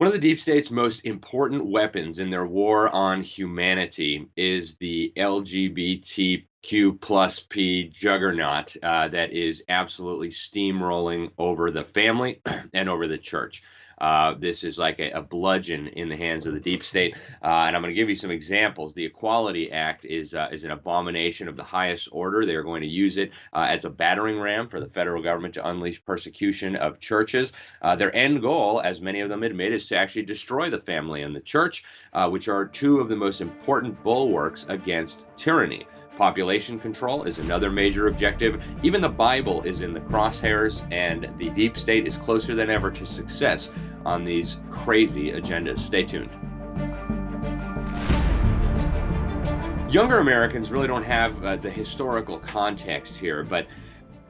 One of the deep state's most important weapons in their war on humanity is the LGBTQ plus P juggernaut that is absolutely steamrolling over the family and over the church. This is like a bludgeon in the hands of the deep state, and I'm going to give you some examples. The Equality Act is an abomination of the highest order. They are going to use it as a battering ram for the federal government to unleash persecution of churches. Their end goal, as many of them admit, is to actually destroy the family and the church, which are two of the most important bulwarks against tyranny. Population control is another major objective. Even the Bible is in the crosshairs, and the deep state is closer than ever to success on these crazy agendas. Stay tuned. Younger Americans really don't have the historical context here, but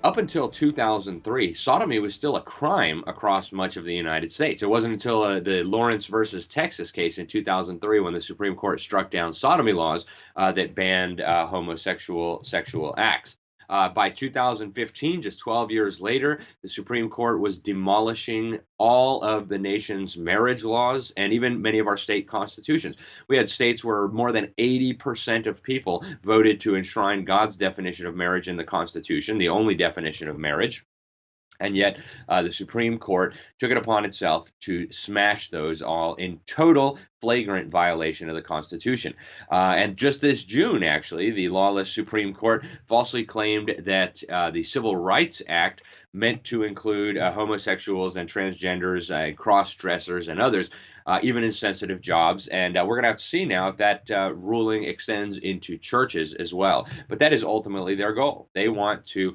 up until 2003, sodomy was still a crime across much of the United States. It wasn't until the Lawrence versus Texas case in 2003 when the Supreme Court struck down sodomy laws that banned homosexual sexual acts. By 2015, just 12 years later, the Supreme Court was demolishing all of the nation's marriage laws and even many of our state constitutions. We had states where more than 80% of people voted to enshrine God's definition of marriage in the Constitution, the only definition of marriage. And yet the Supreme Court took it upon itself to smash those all in total flagrant violation of the Constitution. And just this June, actually, the lawless Supreme Court falsely claimed that the Civil Rights Act meant to include homosexuals and transgenders, cross-dressers and others, even in sensitive jobs. And we're going to have to see now if that ruling extends into churches as well. But that is ultimately their goal. They want to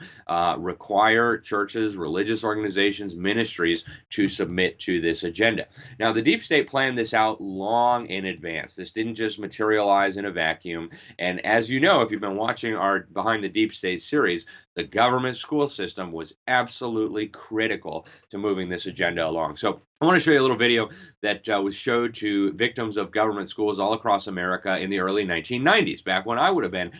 require churches, religious organizations, ministries to submit to this agenda. Now, the deep state planned this out long in advance. This didn't just materialize in a vacuum. And as you know, if you've been watching our Behind the Deep State series, the government school system was absolutely critical to moving this agenda along. So I want to show you a little video that was showed to victims of government schools all across America in the early 1990s, back when I would have been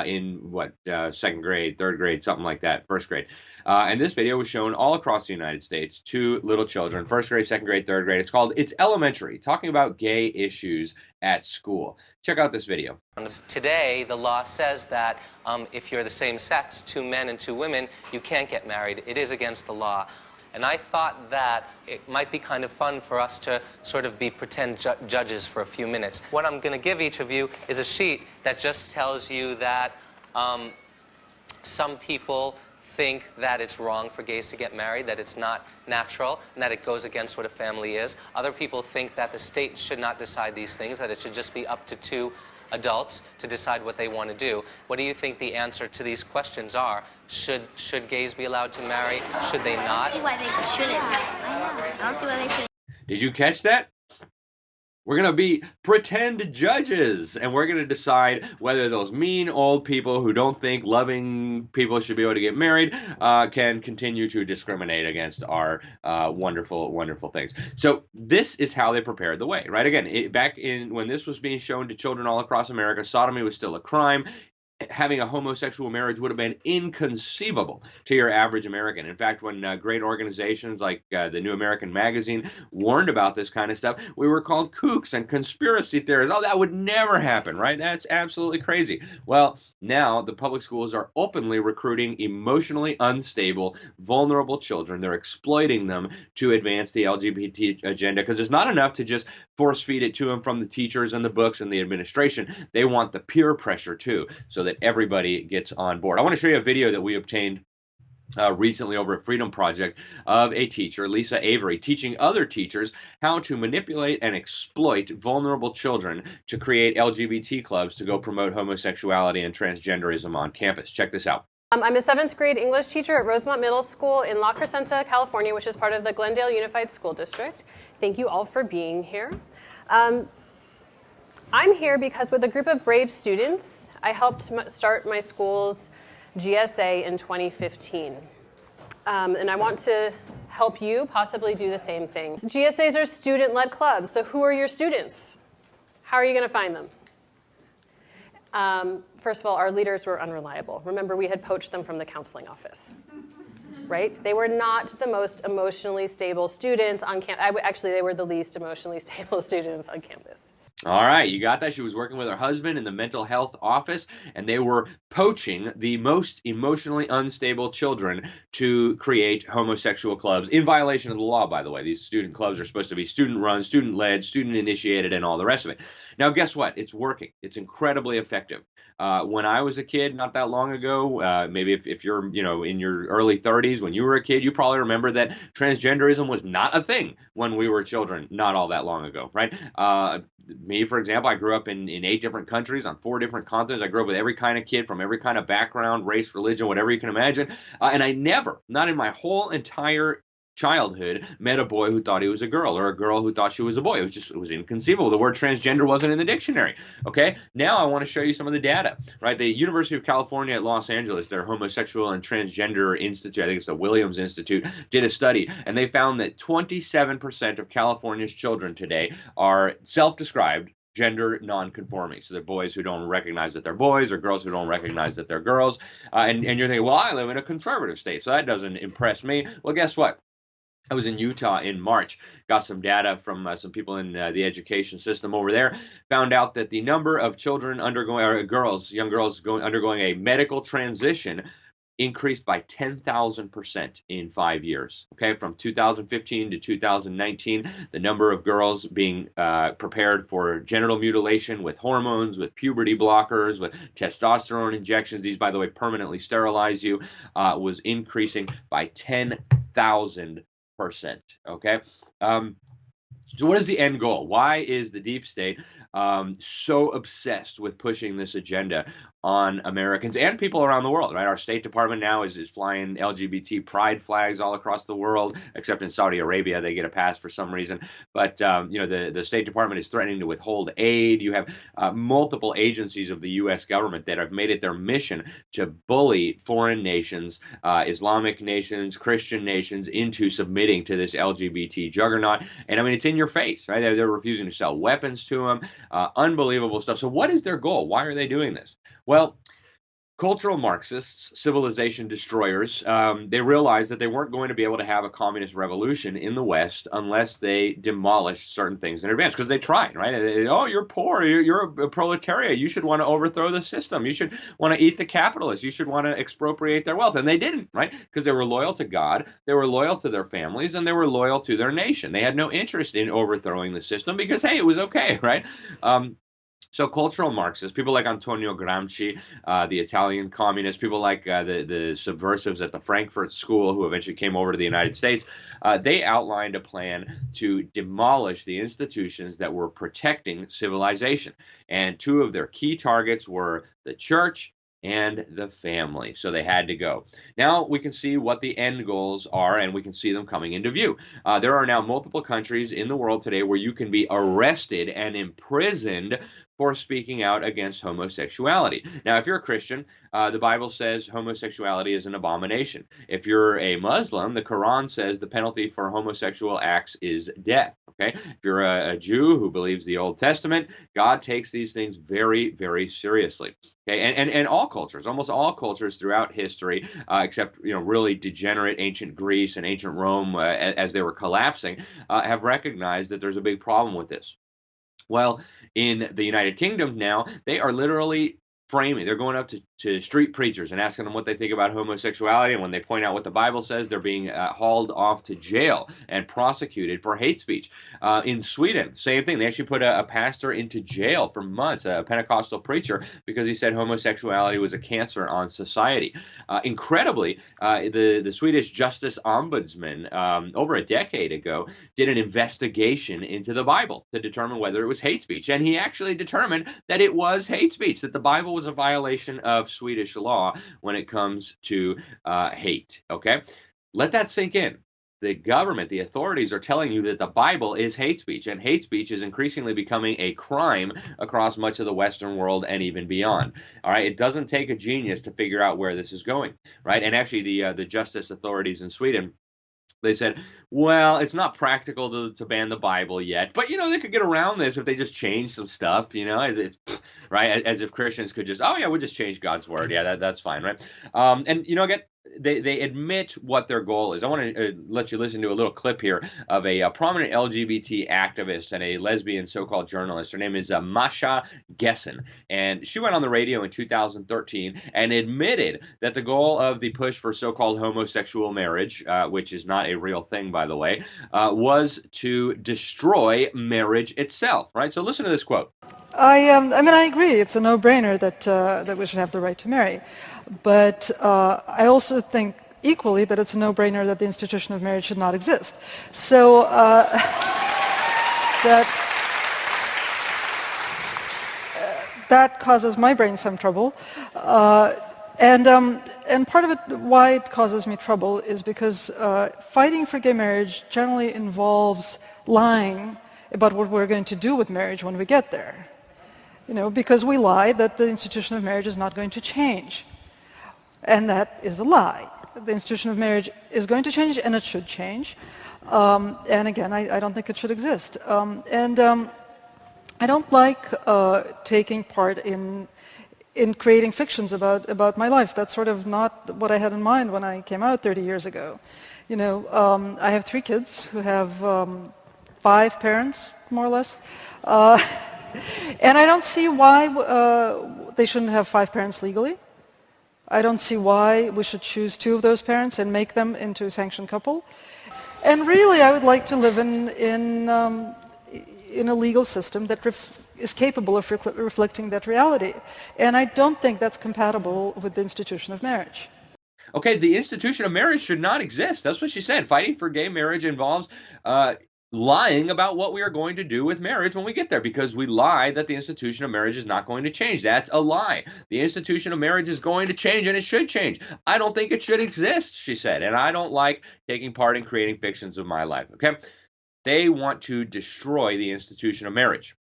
in, second grade, third grade, something like that, first grade. And this video was shown all across the United States to little children, first grade, second grade, third grade. It's called It's Elementary, talking about gay issues at school. Check out this video. Today, the law says that if you're the same sex, two men and two women, you can't get married. It is against the law. And I thought that it might be kind of fun for us to sort of be pretend judges for a few minutes. What I'm going to give each of you is a sheet that just tells you that some people think that it's wrong for gays to get married, that it's not natural, and that it goes against what a family is. Other people think that the state should not decide these things, that it should just be up to two adults to decide what they want to do. What do you think the answer to these questions are? Should gays be allowed to marry? Should they not? I don't see why they shouldn't. I don't see why they shouldn't. Did you catch that? We're going to be pretend judges, and we're going to decide whether those mean old people who don't think loving people should be able to get married can continue to discriminate against our wonderful, wonderful things. So this is how they prepared the way, right? Again, back in when this was being shown to children all across America, sodomy was still a crime. Having a homosexual marriage would have been inconceivable to your average American. In fact, when great organizations like the New American Magazine warned about this kind of stuff, we were called kooks and conspiracy theorists. Oh, that would never happen, right? That's absolutely crazy. Well, now the public schools are openly recruiting emotionally unstable, vulnerable children. They're exploiting them to advance the LGBT agenda because it's not enough to just force feed it to them from the teachers and the books and the administration. They want the peer pressure too, so that everybody gets on board. I want to show you a video that we obtained recently over at Freedom Project of a teacher, Lisa Avery, teaching other teachers how to manipulate and exploit vulnerable children to create LGBT clubs to go promote homosexuality and transgenderism on campus. Check this out. I'm a 7th grade English teacher at Rosemont Middle School in La Crescenta, California, which is part of the Glendale Unified School District. Thank you all for being here. I'm here because with a group of brave students, I helped start my school's GSA in 2015. And I want to help you possibly do the same thing. GSAs are student-led clubs, so who are your students? How are you going to find them? First of all, our leaders were unreliable. Remember, we had poached them from the counseling office. right? They were not the most emotionally stable students on campus. Actually, they were the least emotionally stable students on campus. All right, you got that? She was working with her husband in the mental health office, and they were poaching the most emotionally unstable children to create homosexual clubs in violation of the law, by the way. These student clubs are supposed to be student-run, student-led, student-initiated, and all the rest of it. Now, guess what? It's working. It's incredibly effective. When I was a kid, not that long ago, maybe if you're, in your early 30s, when you were a kid, you probably remember that transgenderism was not a thing when we were children, not all that long ago, right? Me, for example, I grew up in 8 different countries on 4 different continents. I grew up with every kind of kid from every kind of background, race, religion, whatever you can imagine. And I never, not in my whole entire childhood, met a boy who thought he was a girl or a girl who thought she was a boy. It was inconceivable. The word transgender wasn't in the dictionary. Okay. Now I want to show you some of the data, right? The University of California at Los Angeles, their Homosexual and Transgender Institute, I think it's the Williams Institute, did a study, and they found that 27% of California's children today are self-described gender non-conforming. So they're boys who don't recognize that they're boys or girls who don't recognize that they're girls. And you're thinking, well, I live in a conservative state, so that doesn't impress me. Well, guess what? I was in Utah in March, got some data from some people in the education system over there, found out that the number of children undergoing, or young girls undergoing a medical transition increased by 10,000% in 5 years. Okay, from 2015 to 2019, the number of girls being prepared for genital mutilation with hormones, with puberty blockers, with testosterone injections, these, by the way, permanently sterilize you, was increasing by 10,000%. Okay. So what is the end goal? Why is the deep state so obsessed with pushing this agenda on Americans and people around the world, right? Our State Department now is flying LGBT pride flags all across the world, except in Saudi Arabia, they get a pass for some reason. But, the State Department is threatening to withhold aid. You have multiple agencies of the U.S. government that have made it their mission to bully foreign nations, Islamic nations, Christian nations into submitting to this LGBT juggernaut. And I mean, it's in your face, right? They're refusing to sell weapons to them. Unbelievable stuff. So what is their goal? Why are they doing this? Well, cultural Marxists, civilization destroyers, they realized that they weren't going to be able to have a communist revolution in the West unless they demolished certain things in advance, because they tried, right? Oh, you're poor, you're a proletariat, you should want to overthrow the system, you should want to eat the capitalists, you should want to expropriate their wealth. And they didn't, right? Because they were loyal to God, they were loyal to their families, and they were loyal to their nation. They had no interest in overthrowing the system because, hey, it was okay, right? So cultural Marxists, people like Antonio Gramsci, the Italian communists, people like the subversives at the Frankfurt School who eventually came over to the United States, they outlined a plan to demolish the institutions that were protecting civilization. And 2 of their key targets were the church and the family. So they had to go. Now we can see what the end goals are, and we can see them coming into view. There are now multiple countries in the world today where you can be arrested and imprisoned for speaking out against homosexuality. Now, if you're a Christian, the Bible says homosexuality is an abomination. If you're a Muslim, the Quran says the penalty for homosexual acts is death. Okay? If you're a Jew who believes the Old Testament, God takes these things very, very seriously. Okay? And all cultures, almost all cultures throughout history, except really degenerate ancient Greece and ancient Rome, as they were collapsing, have recognized that there's a big problem with this. Well, in the United Kingdom now, they are literally they're going up to street preachers and asking them what they think about homosexuality. And when they point out what the Bible says, they're being hauled off to jail and prosecuted for hate speech. In Sweden, same thing. They actually put a pastor into jail for months, a Pentecostal preacher, because he said homosexuality was a cancer on society. Incredibly, the Swedish Justice Ombudsman, over a decade ago, did an investigation into the Bible to determine whether it was hate speech. And he actually determined that it was hate speech, that the Bible was a violation of Swedish law when it comes to hate. Okay, let that sink in. The government, the authorities are telling you that the Bible is hate speech, and hate speech is increasingly becoming a crime across much of the Western world and even beyond. All right, it doesn't take a genius to figure out where this is going, right? And actually, the justice authorities in Sweden, they said, well, it's not practical to ban the Bible yet, but, they could get around this if they just change some stuff, right? As if Christians could just, oh, yeah, we'll just change God's word. Yeah, that's fine, right? And, again, they admit what their goal is. I want to let you listen to a little clip here of a prominent LGBT activist and a lesbian so-called journalist. Her name is Masha Gessen, and she went on the radio in 2013 and admitted that the goal of the push for so-called homosexual marriage, which is not a real thing, by the way, was to destroy marriage itself. Right? So listen to this quote. I mean, I agree. It's a no-brainer that we should have the right to marry. But I also think equally that it's a no-brainer that the institution of marriage should not exist. So that causes my brain some trouble. And part of it, why it causes me trouble, is because fighting for gay marriage generally involves lying about what we're going to do with marriage when we get there. You know, because we lie that the institution of marriage is not going to change. And that is a lie. The institution of marriage is going to change, and it should change. And again, I don't think it should exist. I don't like taking part in creating fictions about my life. That's sort of not what I had in mind when I came out 30 years ago. You know, I have 3 kids who have 5 parents, more or less. And I don't see why they shouldn't have 5 parents legally. I don't see why we should choose 2 of those parents and make them into a sanctioned couple. And really, I would like to live in a legal system that is capable of reflecting that reality. And I don't think that's compatible with the institution of marriage. Okay, the institution of marriage should not exist. That's what she said. Fighting for gay marriage involves lying about what we are going to do with marriage when we get there, because we lie that the institution of marriage is not going to change. That's a lie. The institution of marriage is going to change, and it should change. I don't think it should exist, she said, and I don't like taking part in creating fictions of my life, okay? They want to destroy the institution of marriage.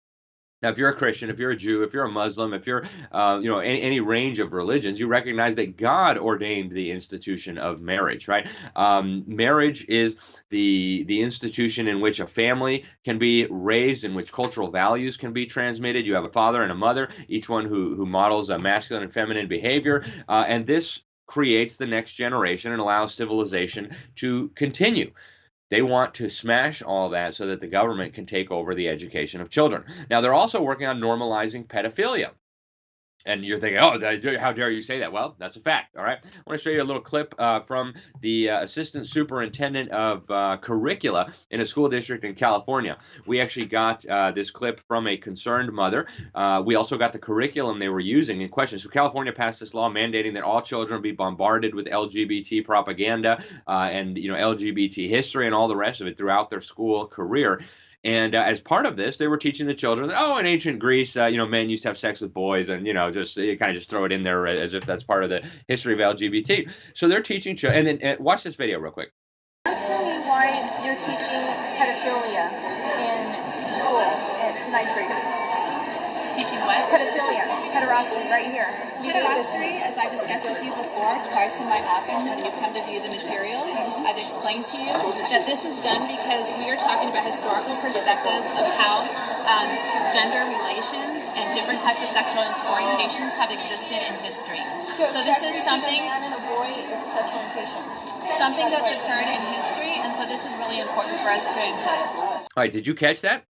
Now, if you're a Christian, if you're a Jew, if you're a Muslim, if you're, any range of religions, you recognize that God ordained the institution of marriage, right? Marriage is the institution in which a family can be raised, in which cultural values can be transmitted. You have a father and a mother, each one who models a masculine and feminine behavior, and this creates the next generation and allows civilization to continue. They want to smash all that so that the government can take over the education of children. Now, they're also working on normalizing pedophilia. And you're thinking, oh, how dare you say that? Well, that's a fact, all right? I want to show you a little clip from the assistant superintendent of curricula in a school district in California. We actually got this clip from a concerned mother. We also got the curriculum they were using in question. So California passed this law mandating that all children be bombarded with LGBT propaganda and LGBT history and all the rest of it throughout their school career. And as part of this, they were teaching the children that, in ancient Greece, men used to have sex with boys, and you kind of just throw it in there as if that's part of the history of LGBT. So they're teaching children. And then watch this video real quick. Tell me why you're teaching pedophilia in school to 9th graders. Teaching what? Pedophilia, pederasty, right here. Pederasty, as I discussed with you before, twice in my office when you come to view the materials, I've explained to you that this is done because we are talking about historical perspectives of how gender relations and different types of sexual orientations have existed in history. So this is something, a man and a boy is a sexual orientation. Something that's occurred in history, and so this is really important for us to include. All right, did you catch that?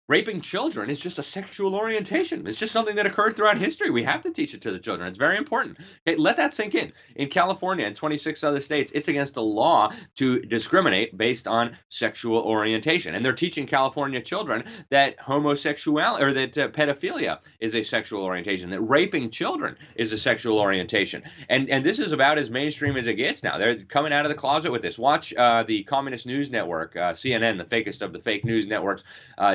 Raping children is just a sexual orientation. It's just something that occurred throughout history. We have to teach it to the children. It's very important. Okay, let that sink in. In California and 26 other states, it's against the law to discriminate based on sexual orientation. And they're teaching California children that homosexuality or that pedophilia is a sexual orientation, that raping children is a sexual orientation. And this is about as mainstream as it gets now. They're coming out of the closet with this. Watch the Communist News Network, CNN, the fakest of the fake news networks,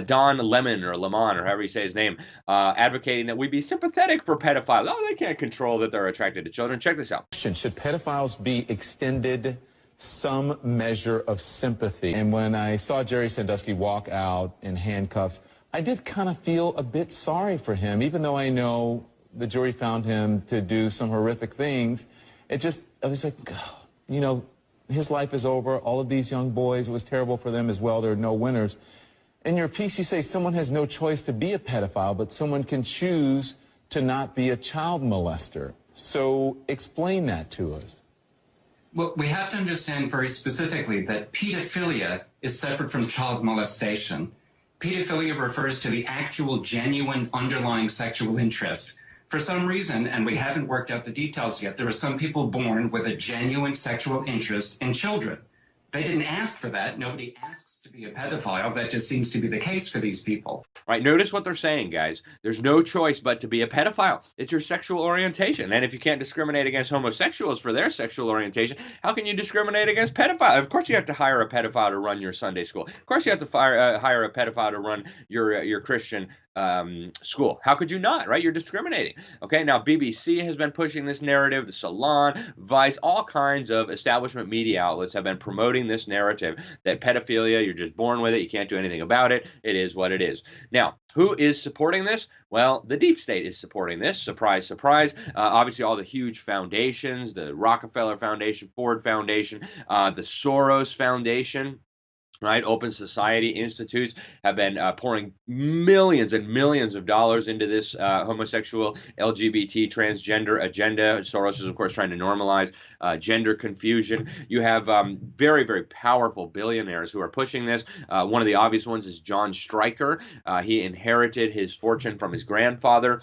Don Lemon or Lemon or however you say his name, advocating that we be sympathetic for pedophiles. Oh, they can't control that they're attracted to children. Check this out. Should pedophiles be extended some measure of sympathy? And when I saw Jerry Sandusky walk out in handcuffs, I did kind of feel a bit sorry for him, even though I know the jury found him to do some horrific things. I was like, his life is over. All of these young boys, it was terrible for them as well. There are no winners. In your piece, you say someone has no choice to be a pedophile, but someone can choose to not be a child molester. So explain that to us. Well, we have to understand very specifically that pedophilia is separate from child molestation. Pedophilia refers to the actual, genuine, underlying sexual interest. For some reason, and we haven't worked out the details yet, there are some people born with a genuine sexual interest in children. They didn't ask for that. Nobody asks to be a pedophile. That just seems to be the case for these people. Right. Notice what they're saying, guys. There's no choice but to be a pedophile. It's your sexual orientation. And if you can't discriminate against homosexuals for their sexual orientation, how can you discriminate against pedophiles? Of course you have to hire a pedophile to run your Sunday school. Of course you have to hire a pedophile to run your Christian school. How could you not, right? You're discriminating. Okay, now BBC has been pushing this narrative, the Salon, Vice, all kinds of establishment media outlets have been promoting this narrative that pedophilia, you're just born with it, you can't do anything about it, it is what it is. Now, who is supporting this? Well, the deep state is supporting this. Surprise, surprise. Obviously, all the huge foundations, the Rockefeller Foundation, Ford Foundation, the Soros Foundation, right? Open Society Institutes have been pouring millions and millions of dollars into this homosexual, LGBT, transgender agenda. Soros is, of course, trying to normalize gender confusion. You have very, very powerful billionaires who are pushing this. One of the obvious ones is Jon Stryker. He inherited his fortune from his grandfather,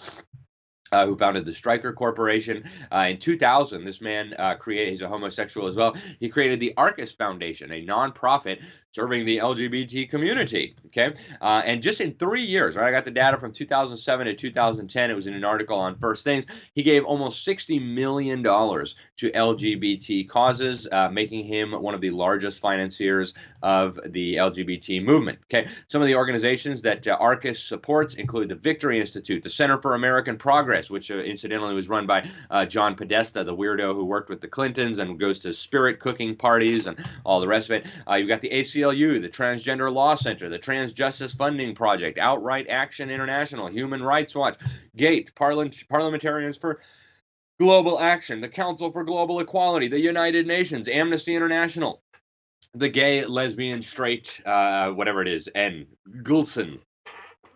who founded the Stryker Corporation. In 2000, this man he's a homosexual as well. He created the Arcus Foundation, a nonprofit serving the LGBT community, okay? And just in 3 years, right, I got the data from 2007 to 2010. It was in an article on First Things. He gave almost $60 million to LGBT causes, making him one of the largest financiers of the LGBT movement, okay? Some of the organizations that Arcus supports include the Victory Institute, the Center for American Progress, which incidentally was run by John Podesta, the weirdo who worked with the Clintons and goes to spirit cooking parties and all the rest of it. You've got the ACLU, the Transgender Law Center, the Trans Justice Funding Project, Outright Action International, Human Rights Watch, GATE, Parliamentarians for Global Action, the Council for Global Equality, the United Nations, Amnesty International, the Gay, Lesbian, Straight, whatever it is, and Gulson,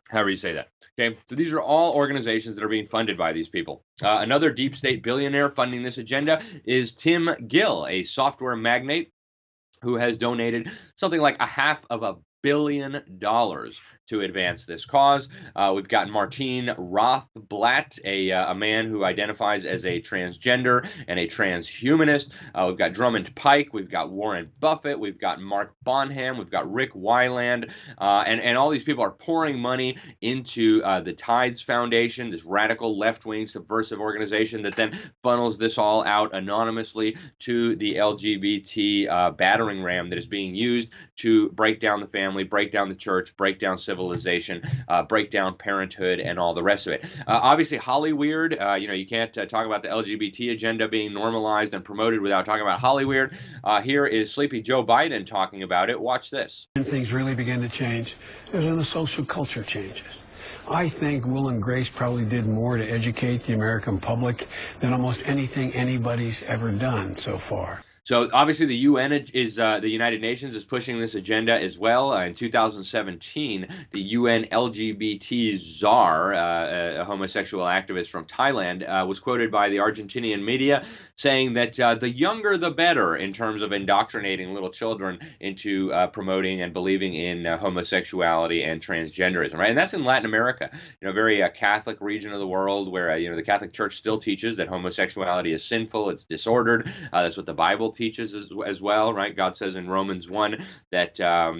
however you say that. Okay, so these are all organizations that are being funded by these people. Another deep state billionaire funding this agenda is Tim Gill, a software magnate who has donated something like $500 million to advance this cause. We've got Martine Rothblatt, a man who identifies as a transgender and a transhumanist. We've got Drummond Pike. We've got Warren Buffett. We've got Mark Bonham. We've got Rick Weiland. And all these people are pouring money into the Tides Foundation, this radical left-wing subversive organization that then funnels this all out anonymously to the LGBT battering ram that is being used to break down the family, break down the church, break down civilization, break down parenthood, and all the rest of it. Obviously, Hollyweird, you can't talk about the LGBT agenda being normalized and promoted without talking about Hollyweird. Here is Sleepy Joe Biden talking about it. Watch this. When things really begin to change is when the social culture changes. I think Will and Grace probably did more to educate the American public than almost anything anybody's ever done so far. So obviously the UN is the United Nations is pushing this agenda as well. In 2017, the UN LGBT czar, a homosexual activist from Thailand, was quoted by the Argentinian media saying that the younger the better in terms of indoctrinating little children into promoting and believing in homosexuality and transgenderism, right? And that's in Latin America, a very Catholic region of the world where the Catholic Church still teaches that homosexuality is sinful, it's disordered. That's what the Bible teaches as well, right? God says in Romans 1 that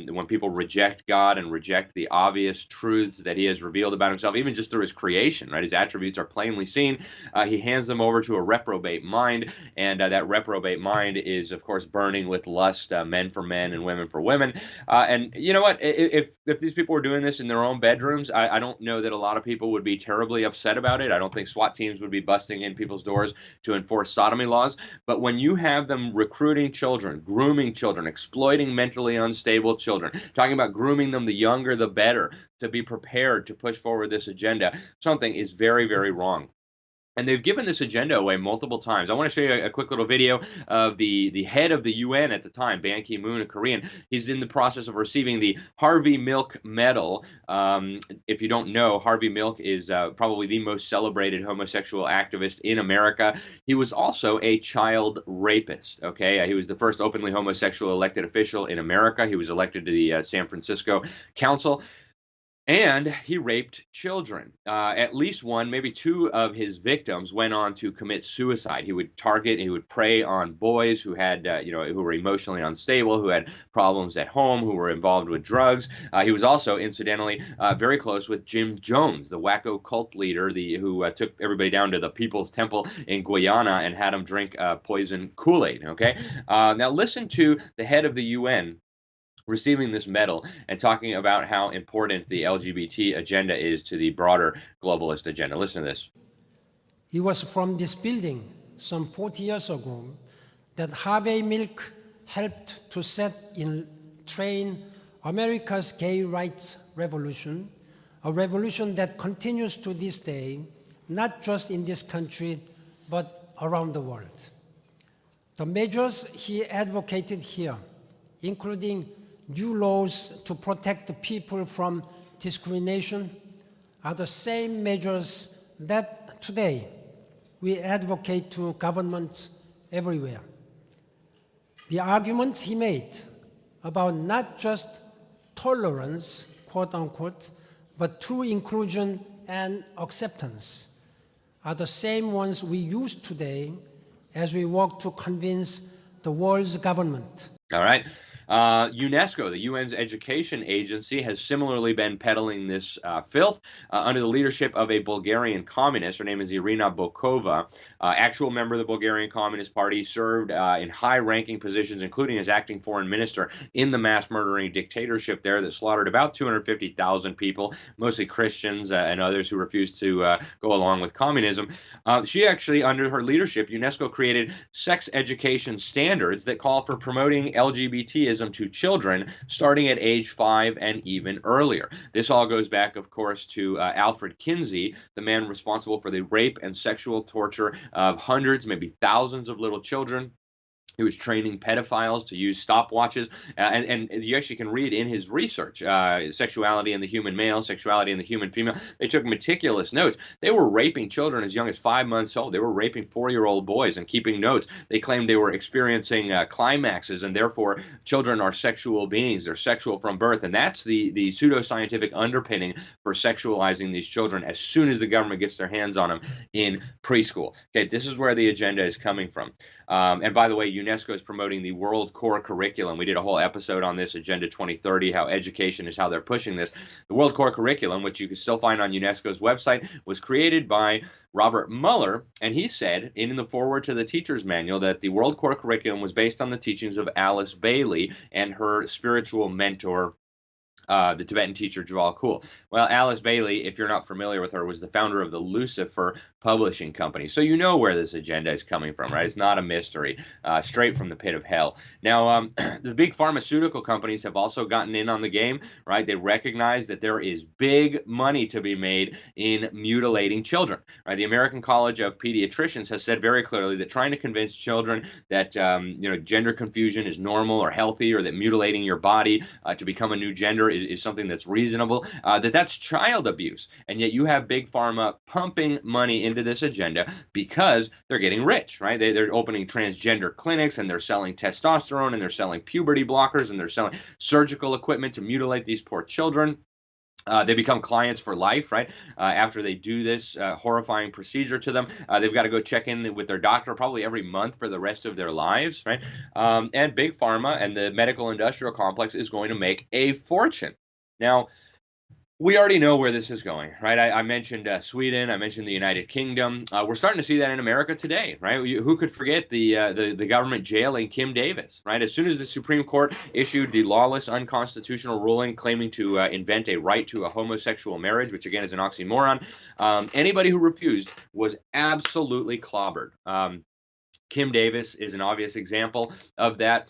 when people reject God and reject the obvious truths that he has revealed about himself, even just through his creation, right? His attributes are plainly seen. He hands them over to a reprobate mind, and that reprobate mind is, of course, burning with lust, men for men and women for women. And you know what? If these people were doing this in their own bedrooms, I don't know that a lot of people would be terribly upset about it. I don't think SWAT teams would be busting in people's doors to enforce sodomy laws. But when you have them recruiting children, grooming children, exploiting mentally unstable children, talking about grooming them, the younger the better, to be prepared to push forward this agenda, something is very, very wrong. And they've given this agenda away multiple times. I want to show you a quick little video of the head of the UN at the time, Ban Ki-moon, a Korean. He's in the process of receiving the Harvey Milk Medal. If you don't know, Harvey Milk is probably the most celebrated homosexual activist in America. He was also a child rapist, okay? He was the first openly homosexual elected official in America. He was elected to the San Francisco Council. And he raped children. At least one, maybe two of his victims went on to commit suicide. He would prey on boys who had, who were emotionally unstable, who had problems at home, who were involved with drugs. He was also, incidentally, very close with Jim Jones, the wacko cult leader, who took everybody down to the People's Temple in Guyana and had them drink poison Kool-Aid. Okay, now listen to the head of the UN receiving this medal and talking about how important the LGBT agenda is to the broader globalist agenda. Listen to this. It was from this building some 40 years ago that Harvey Milk helped to set in train America's gay rights revolution, a revolution that continues to this day, not just in this country, but around the world. The measures he advocated here, including new laws to protect the people from discrimination, are the same measures that today we advocate to governments everywhere. The arguments he made about not just tolerance, quote unquote, but true inclusion and acceptance are the same ones we use today as we work to convince the world's government. All right. UNESCO, the UN's education agency, has similarly been peddling this filth under the leadership of a Bulgarian communist. Her name is Irina Bokova, actual member of the Bulgarian Communist Party, served in high-ranking positions, including as acting foreign minister in the mass-murdering dictatorship there that slaughtered about 250,000 people, mostly Christians and others who refused to go along with communism. She actually, under her leadership, UNESCO created sex education standards that call for promoting LGBTism to children starting at age 5 and even earlier. This all goes back, of course, to Alfred Kinsey, the man responsible for the rape and sexual torture of hundreds, maybe thousands of little children. He was training pedophiles to use stopwatches, and you actually can read in his research, Sexuality in the Human Male, Sexuality in the Human Female. They took meticulous notes. They were raping children as young as 5 months old. They were raping 4-year-old boys and keeping notes. They claimed they were experiencing climaxes, and therefore children are sexual beings. They're sexual from birth, and that's the pseudoscientific underpinning for sexualizing these children as soon as the government gets their hands on them in preschool. Okay, this is where the agenda is coming from. And by the way, UNESCO is promoting the World Core Curriculum. We did a whole episode on this, Agenda 2030, how education is how they're pushing this. The World Core Curriculum, which you can still find on UNESCO's website, was created by Robert Mueller, and he said in the foreword to the teacher's manual that the World Core Curriculum was based on the teachings of Alice Bailey and her spiritual mentor, the Tibetan teacher Djwhal Khul. Well, Alice Bailey, if you're not familiar with her, was the founder of the Lucifer Publishing Company. So you know where this agenda is coming from, right? It's not a mystery, straight from the pit of hell. Now, the big pharmaceutical companies have also gotten in on the game, right? They recognize that there is big money to be made in mutilating children, right? The American College of Pediatricians has said very clearly that trying to convince children that, gender confusion is normal or healthy, or that mutilating your body to become a new gender is something that's reasonable, that's child abuse. And yet you have big pharma pumping money into this agenda because they're getting rich, right? They're opening transgender clinics, and they're selling testosterone, and they're selling puberty blockers, and they're selling surgical equipment to mutilate these poor children. They become clients for life, right? After they do this horrifying procedure to them, they've got to go check in with their doctor probably every month for the rest of their lives, right? And Big Pharma and the medical industrial complex is going to make a fortune. Now, we already know where this is going, right? I mentioned Sweden. I mentioned the United Kingdom. We're starting to see that in America today, right? Who could forget the government jailing Kim Davis, right? As soon as the Supreme Court issued the lawless, unconstitutional ruling claiming to invent a right to a homosexual marriage, which again is an oxymoron, anybody who refused was absolutely clobbered. Kim Davis is an obvious example of that.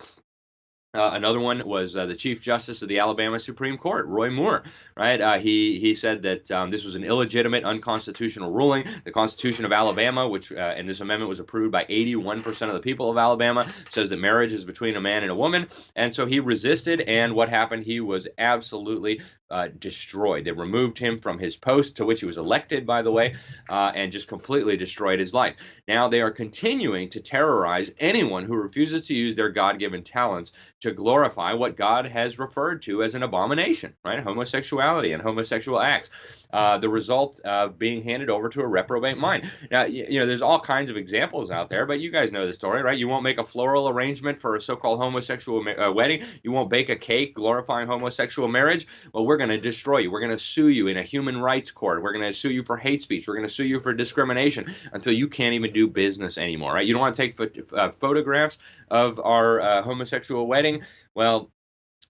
Another one was the Chief Justice of the Alabama Supreme Court, Roy Moore, right? He said that this was an illegitimate, unconstitutional ruling. The Constitution of Alabama, which and this amendment was approved by 81% of the people of Alabama, says that marriage is between a man and a woman. And so he resisted, and what happened? He was absolutely destroyed. They removed him from his post, to which he was elected, by the way, and just completely destroyed his life. Now they are continuing to terrorize anyone who refuses to use their God-given talents to glorify what God has referred to as an abomination, right? Homosexuality and homosexual acts. The result of being handed over to a reprobate mind. Now, there's all kinds of examples out there, but you guys know the story, right? You won't make a floral arrangement for a so-called homosexual wedding. You won't bake a cake glorifying homosexual marriage. Well, we're going to destroy you. We're going to sue you in a human rights court. We're going to sue you for hate speech. We're going to sue you for discrimination until you can't even do business anymore, right? You don't want to take photographs of our homosexual wedding. Well,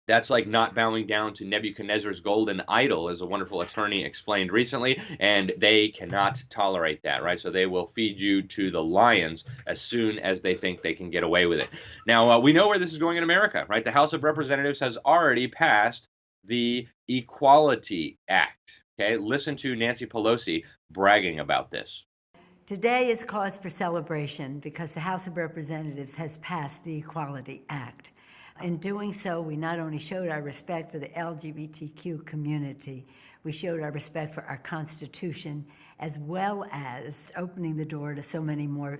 that's like not bowing down to Nebuchadnezzar's golden idol, as a wonderful attorney explained recently, and they cannot tolerate that, right? So they will feed you to the lions as soon as they think they can get away with it. Now, we know where this is going in America, right? The House of Representatives has already passed the Equality Act, okay? Listen to Nancy Pelosi bragging about this. Today is cause for celebration because the House of Representatives has passed the Equality Act. In doing so, we not only showed our respect for the LGBTQ community, we showed our respect for our Constitution, as well as opening the door to so many more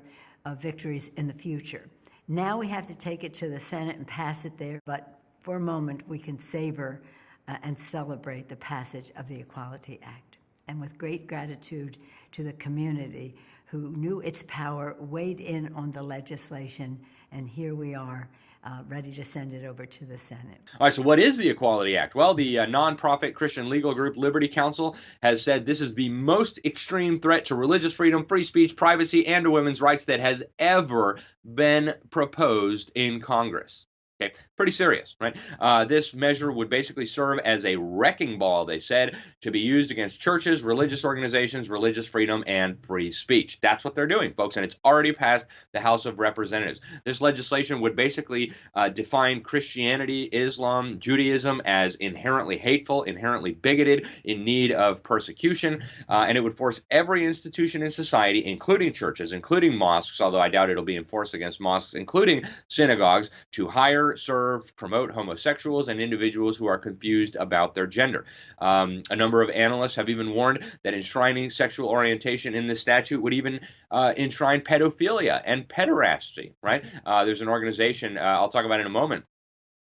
victories in the future. Now we have to take it to the Senate and pass it there, but for a moment we can savor and celebrate the passage of the Equality Act. And with great gratitude to the community who knew its power, weighed in on the legislation, and here we are, ready to send it over to the Senate. All right, so what is the Equality Act? Well, the nonprofit Christian legal group Liberty Counsel has said this is the most extreme threat to religious freedom, free speech, privacy, and to women's rights that has ever been proposed in Congress. Okay, pretty serious, right? This measure would basically serve as a wrecking ball, they said, to be used against churches, religious organizations, religious freedom, and free speech. That's what they're doing, folks, and it's already passed the House of Representatives. This legislation would basically define Christianity, Islam, Judaism as inherently hateful, inherently bigoted, in need of persecution, and it would force every institution in society, including churches, including mosques, although I doubt it'll be enforced against mosques, including synagogues, to hire, serve, promote homosexuals and individuals who are confused about their gender. A number of analysts have even warned that enshrining sexual orientation in this statute would even enshrine pedophilia and pederasty, right? There's an organization, I'll talk about in a moment,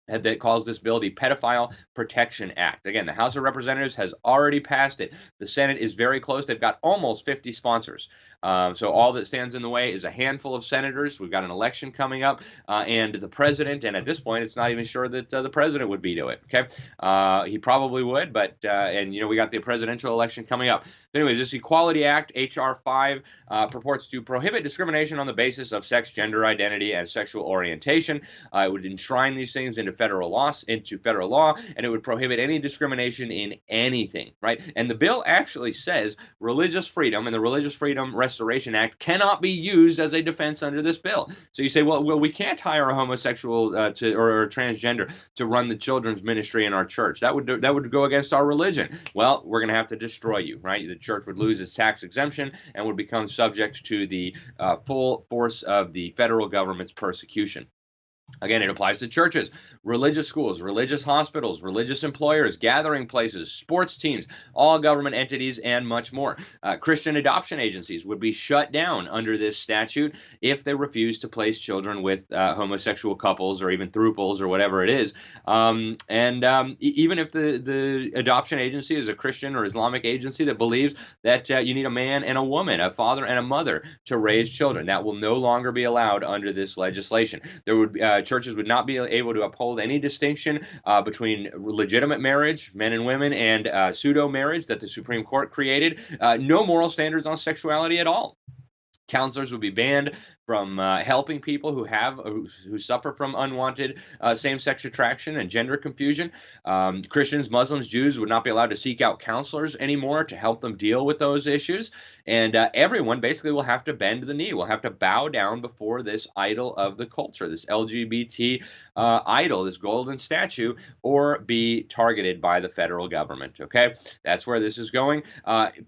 that calls this bill the Pedophile Protection Act. Again, the House of Representatives has already passed it. The Senate is very close. They've got almost 50 sponsors. So all that stands in the way is a handful of senators. We've got an election coming up, and the president, and at this point, it's not even sure that the president would veto it, okay? He probably would, but, and, we got the presidential election coming up. But anyways, this Equality Act, H.R. 5, purports to prohibit discrimination on the basis of sex, gender identity, and sexual orientation. It would enshrine these things into federal law, and it would prohibit any discrimination in anything, right? And the bill actually says religious freedom and the Religious Freedom Restoration Act cannot be used as a defense under this bill. So you say, well, we can't hire a homosexual or a transgender to run the children's ministry in our church. That would go against our religion. Well, we're going to have to destroy you, right? The church would lose its tax exemption and would become subject to the full force of the federal government's persecution. Again, it applies to churches, religious schools, religious hospitals, religious employers, gathering places, sports teams, all government entities, and much more. Christian adoption agencies would be shut down under this statute if they refuse to place children with homosexual couples or even thruples or whatever it is. Even if the adoption agency is a Christian or Islamic agency that believes that you need a man and a woman, a father and a mother to raise children, that will no longer be allowed under this legislation. There would churches would not be able to uphold any distinction between legitimate marriage, men and women, and pseudo marriage that the Supreme Court created. No moral standards on sexuality at all. Counselors would be banned from helping people who suffer from unwanted same-sex attraction and gender confusion. Christians, Muslims, Jews would not be allowed to seek out counselors anymore to help them deal with those issues. And everyone basically will have to bend the knee, will have to bow down before this idol of the culture, this LGBT idol, this golden statue, or be targeted by the federal government. Okay, that's where this is going.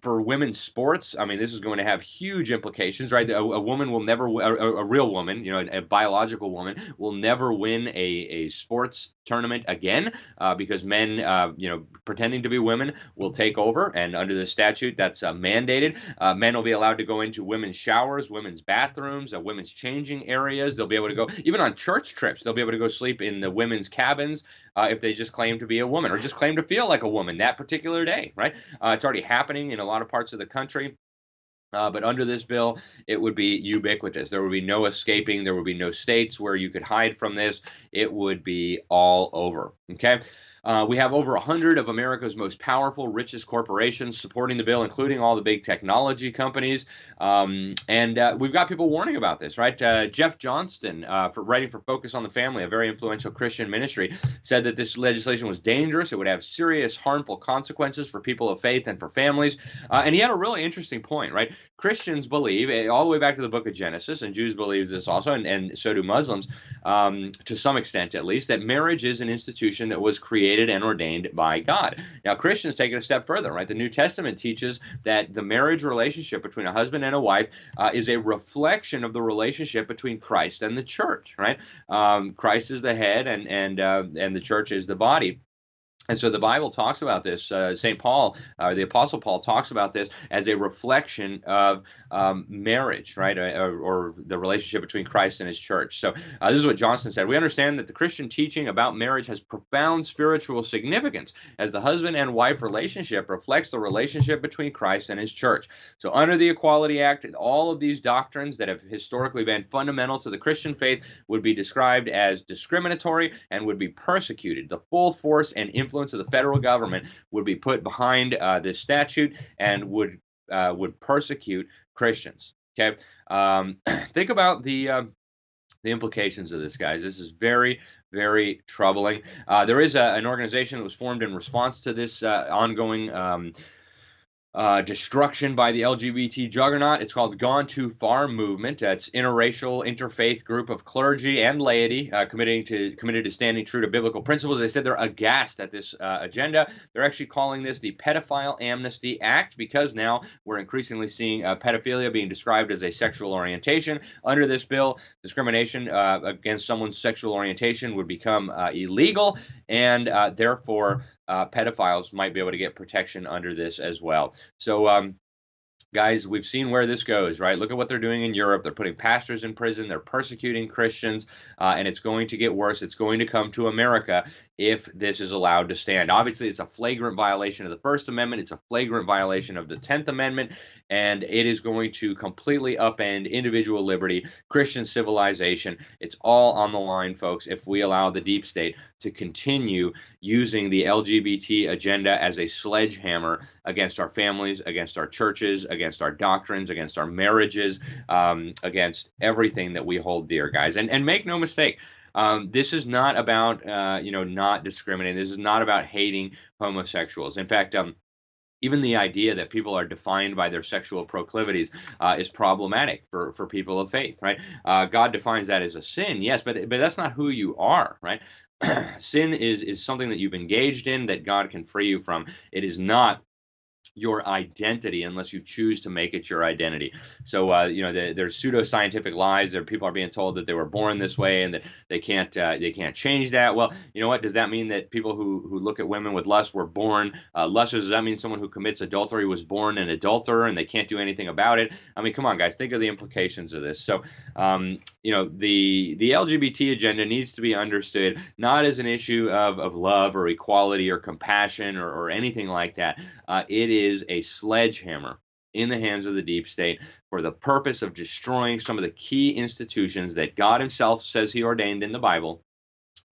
For women's sports, I mean, this is going to have huge implications, right? A woman will never, a real woman, you know, a biological woman, will never win a sports tournament again because men, you know, pretending to be women will take over. And under the statute, that's mandated. Men will be allowed to go into women's showers, women's bathrooms, women's changing areas. They'll be able to go, even on church trips, they'll be able to go sleep in the women's cabins if they just claim to be a woman or just claim to feel like a woman that particular day, right? It's already happening in a lot of parts of the country. But under this bill, it would be ubiquitous. There would be no escaping. There would be no states where you could hide from this. It would be all over. Okay. We have over 100 of America's most powerful, richest corporations supporting the bill, including all the big technology companies. And we've got people warning about this, right? Jeff Johnston, for writing for Focus on the Family, a very influential Christian ministry, said that this legislation was dangerous. It would have serious, harmful consequences for people of faith and for families. And he had a really interesting point, right? Christians believe, all the way back to the book of Genesis, and Jews believe this also, and so do Muslims, to some extent at least, that marriage is an institution that was created and ordained by God. Now, Christians take it a step further, right? The New Testament teaches that the marriage relationship between a husband and a wife is a reflection of the relationship between Christ and the church, right? Christ is the head, and the church is the body. And so the Bible talks about this. St. Paul, the Apostle Paul, talks about this as a reflection of marriage, right, or the relationship between Christ and his church. So this is what Johnston said. We understand that the Christian teaching about marriage has profound spiritual significance as the husband and wife relationship reflects the relationship between Christ and his church. So under the Equality Act, all of these doctrines that have historically been fundamental to the Christian faith would be described as discriminatory and would be persecuted. The full force and influence of the federal government would be put behind this statute and would persecute Christians. Okay, think about the implications of this, guys. This is very, very troubling. There is an organization that was formed in response to this ongoing destruction by the LGBT juggernaut. It's called the Gone Too Far Movement. It's interracial, interfaith group of clergy and laity committed to standing true to biblical principles. They said they're aghast at this agenda. They're actually calling this the Pedophile Amnesty Act because now we're increasingly seeing pedophilia being described as a sexual orientation. Under this bill, discrimination against someone's sexual orientation would become illegal, and therefore pedophiles might be able to get protection under this as well. So, guys, we've seen where this goes, right? Look at what they're doing in Europe. They're putting pastors in prison. They're persecuting Christians, and it's going to get worse. It's going to come to America if this is allowed to stand. Obviously, it's a flagrant violation of the First Amendment. It's a flagrant violation of the 10th Amendment, and it is going to completely upend individual liberty, Christian civilization. It's all on the line, folks, if we allow the deep state to continue using the LGBT agenda as a sledgehammer against our families, against our churches, against our doctrines, against our marriages, against everything that we hold dear, guys. And make no mistake, this is not about, not discriminating. This is not about hating homosexuals. In fact, even the idea that people are defined by their sexual proclivities is problematic for people of faith, right? God defines that as a sin, yes, but that's not who you are, right? Sin is something that you've engaged in that God can free you from. It is not your identity unless you choose to make it your identity. So there's pseudoscientific lies. There people are being told that they were born this way and that they can't change that. Well, you know what? Does that mean that people who look at women with lust were born lusters? Does that mean someone who commits adultery was born an adulterer and they can't do anything about it? I mean, come on, guys, think of the implications of this. So the LGBT agenda needs to be understood not as an issue of love or equality or compassion or anything like that. It is a sledgehammer in the hands of the deep state for the purpose of destroying some of the key institutions that God himself says he ordained in the Bible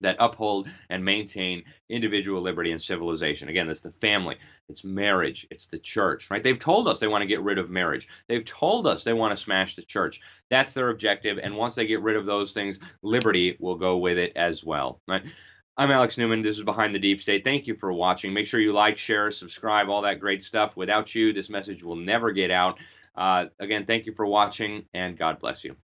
that uphold and maintain individual liberty and civilization. Again, that's the family, it's marriage, it's the church, right? They've told us they want to get rid of marriage. They've told us they want to smash the church. That's their objective. And once they get rid of those things, liberty will go with it as well, right? I'm Alex Newman. This is Behind the Deep State. Thank you for watching. Make sure you like, share, subscribe, all that great stuff. Without you, this message will never get out. Again, thank you for watching, and God bless you.